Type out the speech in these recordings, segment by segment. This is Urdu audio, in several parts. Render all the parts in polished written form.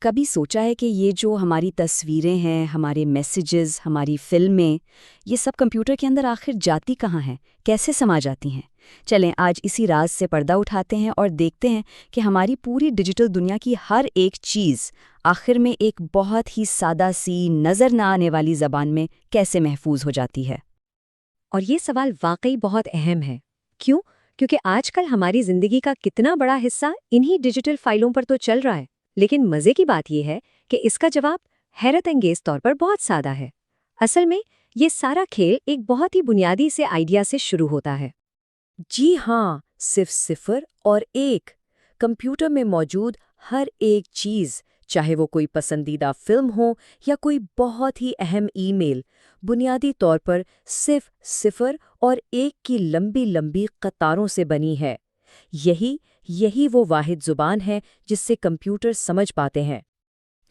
کبھی سوچا ہے کہ یہ جو ہماری تصویریں ہیں، ہمارے میسیجز، ہماری فلمیں، یہ سب کمپیوٹر کے اندر آخر جاتی کہاں ہیں؟ کیسے سما جاتی ہیں؟ چلیں آج اسی راز سے پردہ اٹھاتے ہیں اور دیکھتے ہیں کہ ہماری پوری ڈیجیٹل دنیا کی ہر ایک چیز آخر میں ایک بہت ہی سادہ سی نظر نہ آنے والی زبان میں کیسے محفوظ ہو جاتی ہے۔ اور یہ سوال واقعی بہت اہم ہے۔ کیوں؟ کیونکہ آج کل ہماری زندگی کا کتنا بڑا حصہ انہی ڈیجیٹل فائلوں پر تو چل رہا ہے۔ لیکن مزے کی بات یہ ہے کہ اس کا جواب حیرت انگیز طور پر بہت سادہ ہے۔ اصل میں یہ سارا کھیل ایک بہت ہی بنیادی سے آئیڈیا سے شروع ہوتا ہے۔ جی ہاں، صرف 0 اور 1۔ کمپیوٹر میں موجود ہر ایک چیز، چاہے وہ کوئی پسندیدہ فلم ہو یا کوئی بہت ہی اہم ای میل، بنیادی طور پر صرف 0 اور 1 کی لمبی لمبی قطاروں سے بنی ہے۔ یہی وہ واحد زبان ہے جس سے کمپیوٹر سمجھ پاتے ہیں۔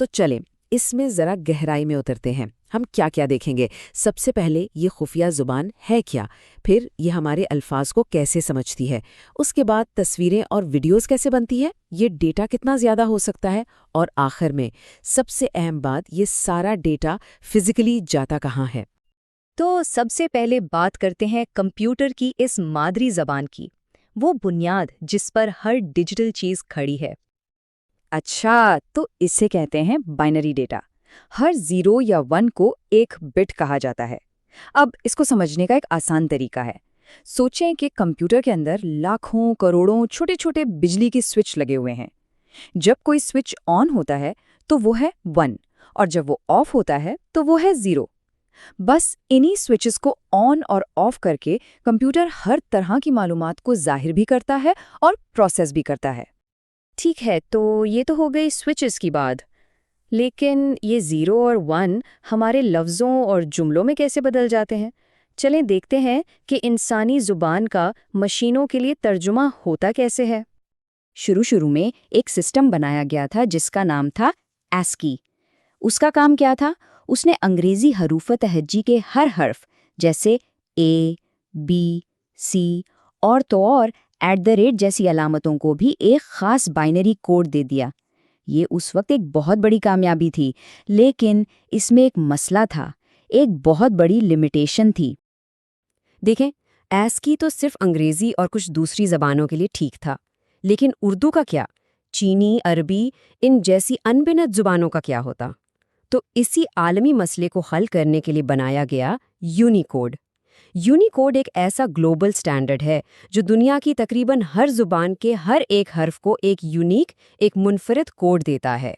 تو چلیں اس میں ذرا گہرائی میں اترتے ہیں۔ ہم کیا کیا دیکھیں گے؟ سب سے پہلے یہ خفیہ زبان ہے کیا، پھر یہ ہمارے الفاظ کو کیسے سمجھتی ہے، اس کے بعد تصویریں اور ویڈیوز کیسے بنتی ہے، یہ ڈیٹا کتنا زیادہ ہو سکتا ہے، اور آخر میں سب سے اہم بات، یہ سارا ڈیٹا فزیکلی جاتا کہاں ہے۔ تو سب سے پہلے بات کرتے ہیں کمپیوٹر کی اس مادری زبان کی، وہ بنیاد جس پر ہر ڈیجیٹل چیز کھڑی ہے۔ اچھا، تو اسے کہتے ہیں بائنری ڈیٹا۔ ہر 0 یا 1 کو ایک بٹ کہا جاتا ہے۔ اب اس کو سمجھنے کا ایک آسان طریقہ ہے۔ سوچیں کہ کمپیوٹر کے اندر لاکھوں کروڑوں چھوٹے چھوٹے بجلی کے سوئچ لگے ہوئے ہیں۔ جب کوئی سوئچ آن ہوتا ہے تو وہ ہے 1، اور جب وہ آف ہوتا ہے تو وہ ہے 0۔ بس انہی سوئچز کو آن اور آف کر کے کمپیوٹر ہر طرح کی معلومات کو ظاہر بھی کرتا ہے اور پروسیس بھی کرتا ہے۔ ٹھیک ہے، تو یہ تو ہو گئی سوئچز کی بات، لیکن یہ 0 اور 1 ہمارے لفظوں اور جملوں میں کیسے بدل جاتے ہیں؟ چلیں دیکھتے ہیں کہ انسانی زبان کا مشینوں کے لیے ترجمہ ہوتا کیسے ہے۔ شروع میں ایک سسٹم بنایا گیا تھا جس کا نام تھا ASCII۔ اس کا کام کیا تھا؟ اس نے انگریزی حروف تہجی کے ہر حرف جیسے A، B، C اور تو اور @ جیسی علامتوں کو بھی ایک خاص بائنری کوڈ دے دیا۔ یہ اس وقت ایک بہت بڑی کامیابی تھی، لیکن اس میں ایک مسئلہ تھا، ایک بہت بڑی لمیٹیشن تھی۔ دیکھیں، ASCII تو صرف انگریزی اور کچھ دوسری زبانوں کے لیے ٹھیک تھا، لیکن اردو کا کیا؟ چینی، عربی، ان جیسی ان گنت زبانوں کا کیا ہوتا؟ تو اسی عالمی مسئلے کو حل کرنے کے لیے بنایا گیا یونیکوڈ۔ یونیکوڈ ایک ایسا گلوبل سٹینڈرڈ ہے جو دنیا کی تقریباً ہر زبان کے ہر ایک حرف کو ایک یونیک، ایک منفرد کوڈ دیتا ہے۔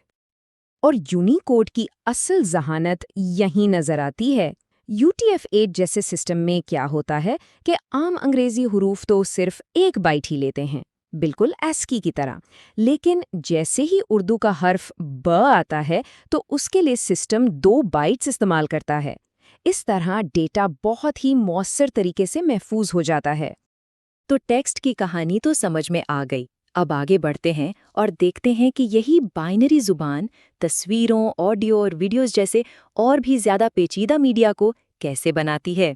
اور یونیکوڈ کی اصل ذہانت یہیں نظر آتی ہے۔ UTF-8 جیسے سسٹم میں کیا ہوتا ہے کہ عام انگریزی حروف تو صرف ایک بائٹ ہی لیتے ہیں، بالکل ASCII کی طرح، لیکن جیسے ہی اردو کا حرف ب آتا ہے تو اس کے لیے سسٹم 2 بائٹس استعمال کرتا ہے۔ اس طرح ڈیٹا بہت ہی مؤثر طریقے سے محفوظ ہو جاتا ہے۔ تو ٹیکسٹ کی کہانی تو سمجھ میں آ گئی۔ اب آگے بڑھتے ہیں اور دیکھتے ہیں کہ یہی بائنری زبان تصویروں، آڈیو اور ویڈیوز جیسے اور بھی زیادہ پیچیدہ میڈیا کو کیسے بناتی ہے۔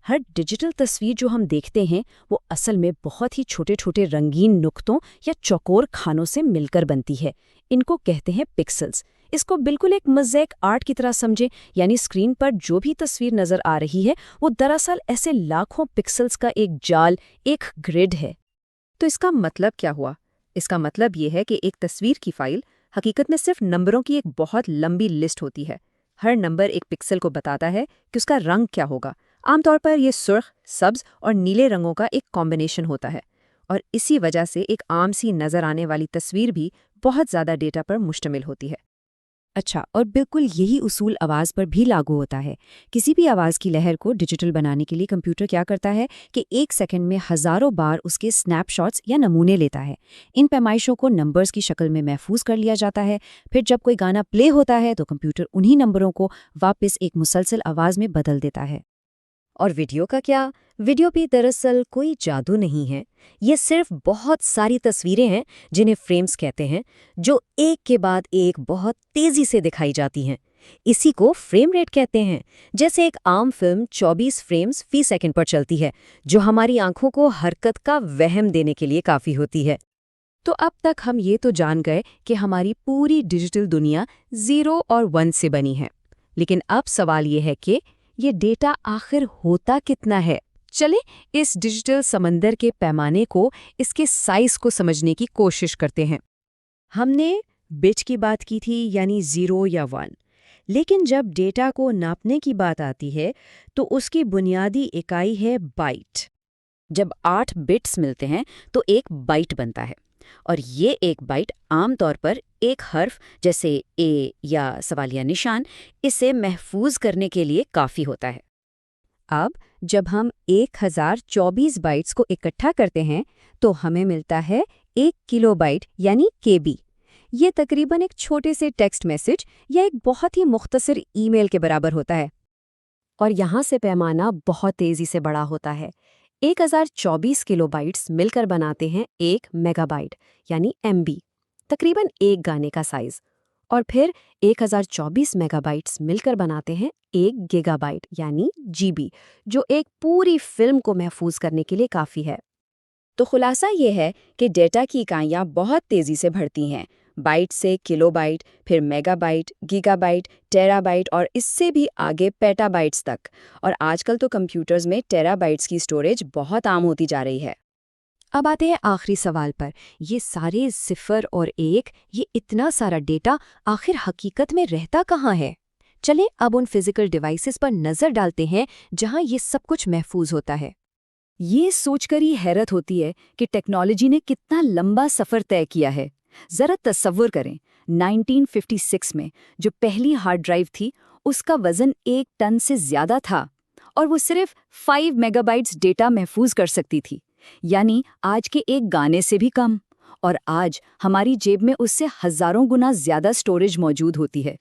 ہر ڈیجیٹل تصویر جو ہم دیکھتے ہیں وہ اصل میں بہت ہی چھوٹے چھوٹے رنگین نقطوں یا چوکور کھانوں سے مل کر بنتی ہے۔ ان کو کہتے ہیں پکسلز۔ اس کو بالکل ایک موزیک آرٹ کی طرح سمجھیں، یعنی اسکرین پر جو بھی تصویر نظر آ رہی ہے وہ دراصل ایسے لاکھوں پکسلز کا ایک جال، ایک گرڈ ہے۔ تو اس کا مطلب کیا ہوا؟ اس کا مطلب یہ ہے کہ ایک تصویر کی فائل حقیقت میں صرف نمبروں کی ایک بہت لمبی لسٹ ہوتی ہے۔ ہر نمبر ایک پکسل کو بتاتا ہے کہ اس کا رنگ کیا ہوگا۔ عام طور پر یہ سرخ، سبز اور نیلے رنگوں کا ایک کمبینیشن ہوتا ہے، اور اسی وجہ سے ایک عام سی نظر آنے والی تصویر بھی بہت زیادہ ڈیٹا پر مشتمل ہوتی ہے۔ اچھا، اور بالکل یہی اصول آواز پر بھی لاگو ہوتا ہے۔ کسی بھی آواز کی لہر کو ڈیجیٹل بنانے کے لیے کمپیوٹر کیا کرتا ہے کہ 1 سیکنڈ میں ہزاروں بار اس کے سنیپ شاٹس یا نمونے لیتا ہے۔ ان پیمائشوں کو نمبرز کی شکل میں محفوظ کر لیا جاتا ہے۔ پھر جب کوئی گانا پلے ہوتا ہے تو کمپیوٹر انہی نمبروں کو واپس ایک مسلسل آواز میں بدل دیتا ہے۔ اور ویڈیو کا کیا؟ ویڈیو بھی دراصل کوئی جادو نہیں ہے، یہ صرف بہت ساری تصویریں ہیں جنہیں فریمز کہتے ہیں، جو ایک کے بعد ایک بہت تیزی سے دکھائی جاتی ہیں۔ اسی کو فریم ریٹ کہتے ہیں۔ جیسے ایک عام فلم 24 فریمز فی سیکنڈ پر چلتی ہے، جو ہماری آنکھوں کو حرکت کا وہم دینے کے لیے کافی ہوتی ہے۔ تو اب تک ہم یہ تو جان گئے کہ ہماری پوری ڈیجیٹل دنیا 0 اور 1 سے بنی ہے، لیکن اب سوال یہ ہے کہ یہ ڈیٹا آخر ہوتا کتنا ہے؟ چلیں اس ڈیجیٹل سمندر کے پیمانے کو، اس کے سائز کو سمجھنے کی کوشش کرتے ہیں۔ ہم نے بٹ کی بات کی تھی، یعنی 0 یا 1، لیکن جب ڈیٹا کو ناپنے کی بات آتی ہے تو اس کی بنیادی اکائی ہے بائٹ۔ جب 8 بٹس ملتے ہیں تو ایک بائٹ بنتا ہے، اور یہ ایک بائٹ عام طور پر ایک حرف جیسے اے یا سوالیہ نشان اسے محفوظ کرنے کے لیے کافی ہوتا ہے۔ اب جب ہم 1024 بائٹس کو اکٹھا کرتے ہیں تو ہمیں ملتا ہے 1 کلو بائٹ یعنی KB۔ یہ تقریباً ایک چھوٹے سے ٹیکسٹ میسج یا ایک بہت ہی مختصر ای میل کے برابر ہوتا ہے۔ اور یہاں سے پیمانہ بہت تیزی سے بڑا ہوتا ہے۔ 1024 کلو بائٹس مل کر بناتے ہیں 1 میگا بائٹ یعنی MB، تقریباً ایک گانے کا سائز، اور پھر 1024 میگا بائٹس مل کر بناتے ہیں 1 گیگا بائٹ یعنی GB، جو ایک پوری فلم کو محفوظ کرنے کے لیے کافی ہے۔ تو خلاصہ یہ ہے کہ ڈیٹا کی اکائیاں بہت تیزی سے بڑھتی ہیں، بائٹ سے کلو بائٹ، پھر megabyte, gigabyte, terabyte اور اس سے بھی آگے پیٹا بائٹس تک، اور آج کل تو کمپیوٹرز میں ٹیرا بائٹس کی سٹوریج بہت عام ہوتی جا رہی ہے۔ اب آتے ہیں آخری سوال پر، یہ سارے 0 اور 1، یہ اتنا سارا ڈیٹا آخر حقیقت میں رہتا کہاں ہے؟ چلیں اب ان فزیکل ڈیوائسز پر نظر ڈالتے ہیں جہاں یہ سب کچھ محفوظ ہوتا ہے۔ یہ سوچ کر ہی حیرت ہوتی ہے کہ ٹیکنالوجی نے کتنا لمبا سفر طے کیا ہے۔ ذرا تصور کریں، 1956 میں جو پہلی ہارڈ ڈرائیو تھی اس کا وزن 1 ٹن سے زیادہ تھا، اور وہ صرف 5 میگا بائٹس ڈیٹا محفوظ کر سکتی تھی، یعنی آج کے ایک گانے سے بھی کم۔ اور آج ہماری جیب میں اس سے ہزاروں گنا زیادہ سٹوریج موجود ہوتی ہے۔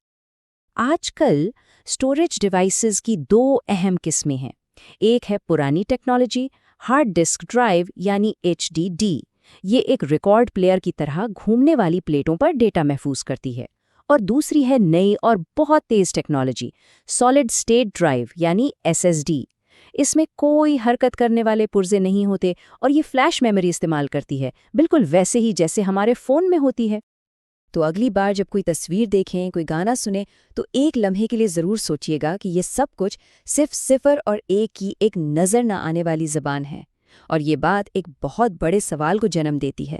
آج کل سٹوریج ڈیوائسز کی 2 اہم قسمیں ہیں۔ ایک ہے پرانی ٹیکنالوجی، ہارڈ ڈسک ڈرائیو یعنی HDD۔ یہ ایک ریکارڈ پلیئر کی طرح گھومنے والی پلیٹوں پر ڈیٹا محفوظ کرتی ہے۔ اور دوسری ہے نئی اور بہت تیز ٹیکنالوجی، سالڈ اسٹیٹ ڈرائیو یعنی SSD۔ اس میں کوئی حرکت کرنے والے پرزے نہیں ہوتے اور یہ فلیش میموری استعمال کرتی ہے، بالکل ویسے ہی جیسے ہمارے فون میں ہوتی ہے۔ تو اگلی بار جب کوئی تصویر دیکھیں، کوئی گانا سنیں، تو ایک لمحے کے لیے ضرور سوچیے گا کہ یہ سب کچھ صرف 0 اور 1 کی ایک نظر نہ آنے والی زبان ہے، اور یہ بات ایک بہت بڑے سوال کو جنم دیتی ہے۔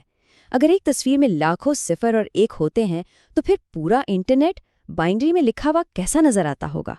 اگر ایک تصویر میں لاکھوں 0 اور 1 ہوتے ہیں تو پھر پورا انٹرنیٹ بائنری میں لکھا ہوا کیسا نظر آتا ہوگا؟